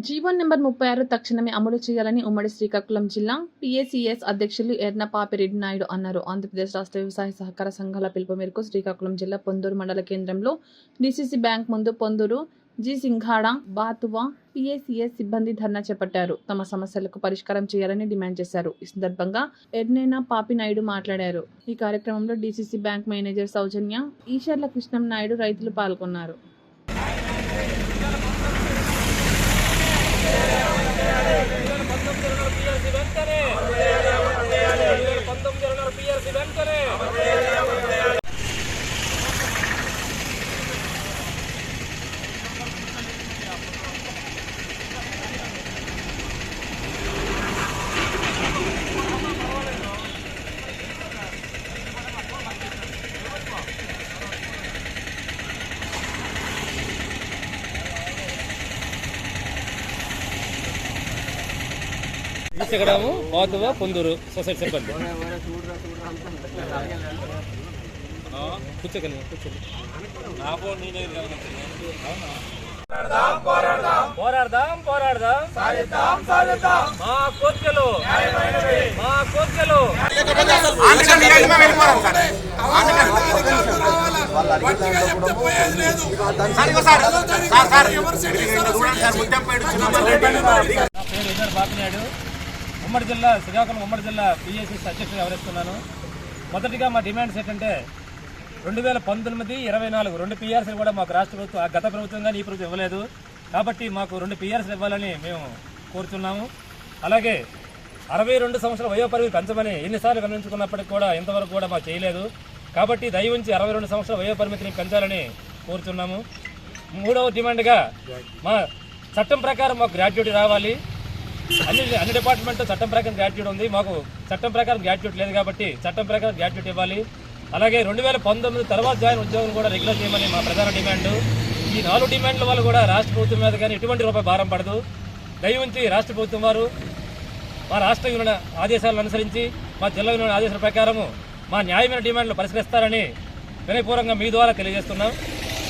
GO number 36 తక్షణమే అమలు చేయాలని ఉమ్మడి శ్రీకాకుళం జిల్లా PACS అధ్యక్షులు ఎర్న పాపిరెడ్డి నాయుడు అన్నారు. ఆంధ్రప్రదేశ్ రాష్ట్ర వ్యవసాయ సహకార సంఘాల పిలుపు మేరకు శ్రీకాకుళం జిల్లా పొందూరు మండల కేంద్రంలో DCC బ్యాంక్ ముందు పొందూరు, జి సింఘాడ, బాతువా PACS సిబ్బంది ధర్నా చేపట్టారు. తమ సమస్యలకు పరిష్కారం చేయాలని డిమాండ్ చేశారు. ఈ సందర్భంగా ఎర్నేనా పాపినాయుడు మాట్లాడారు. ఈ కార్యక్రమంలో DCC బ్యాంక్ మేనేజర్ సౌజన్య, ఈశ్వర్ల కృష్ణం నాయుడు రైతులు పాల్గొన్నారు. ఈసగడము బాతువా పొందూరు సొసైటీ సిబ్బంది కూర్చోగలి పోరాడదాం మా కోరికలు బాపినాయుడు, ఉమ్మడి జిల్లా శ్రీకాకుళం ఉమ్మడి జిల్లా PACS అధ్యక్షుడు వ్యవహరిస్తున్నాను. మొదటిగా మా డిమాండ్స్ ఏంటంటే 2019, 24 2 PRSలు కూడా మాకు రాష్ట్ర ప్రభుత్వం గత ప్రభుత్వం కానీ ఈ ప్రభుత్వం ఇవ్వలేదు. కాబట్టి మాకు 2 PRSలు ఇవ్వాలని మేము కోరుతున్నాము. అలాగే 62 సంవత్సరాల వయోపరిమితి పెంచమని ఎన్నిసార్లు విన్నవించుకున్నప్పటికీ కూడా ఇంతవరకు కూడా మాకు చేయలేదు. కాబట్టి దయవుంచి 62 సంవత్సరాల వయోపరిమితిని పెంచాలని కోరుతున్నాము. మూడవ డిమాండ్గా మా చట్టం ప్రకారం మాకు గ్రాట్యుటీ రావాలి. అన్ని డిపార్ట్మెంట్ చట్టం ప్రకారం గ్రాట్యుటీ ఉంది, మాకు చట్టం ప్రకారం గ్రాట్యుటీ లేదు. కాబట్టి చట్టం ప్రకారం గ్రాట్యుటీ ఇవ్వాలి. అలాగే 2019 తర్వాత జాయిన్ ఉద్యోగం కూడా రెగ్యులర్ చేయమని మా ప్రధాన డిమాండ్. ఈ 4 డిమాండ్ల వల్ల కూడా రాష్ట్ర ప్రభుత్వం మీద కానీ ఎటువంటి రూపాయి భారం పడదు. దయవుంచి రాష్ట్ర ప్రభుత్వం వారు మా రాష్ట్ర యూనియన్ ఆదేశాలను అనుసరించి మా జిల్లా యూనియన్ ఆదేశాల ప్రకారము మా న్యాయమైన డిమాండ్లు పరిష్కరిస్తారని వినయపూర్వకంగా మీ ద్వారా తెలియజేస్తున్నాం.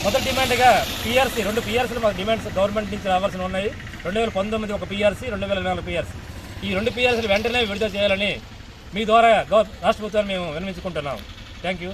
మొదటి డిమాండ్గా PRC 2 PRSలు మాకు డిమాండ్స్ గవర్నమెంట్ నుంచి రావాల్సి ఉన్నాయి. 2019 ఒక PRC, 2024 PRC. ఈ 2 PRSలు వెంటనే విడుదల చేయాలని మీ ద్వారా రాష్ట్ర ప్రభుత్వాన్ని మేము విన్నవించుకుంటున్నాం. Thank you.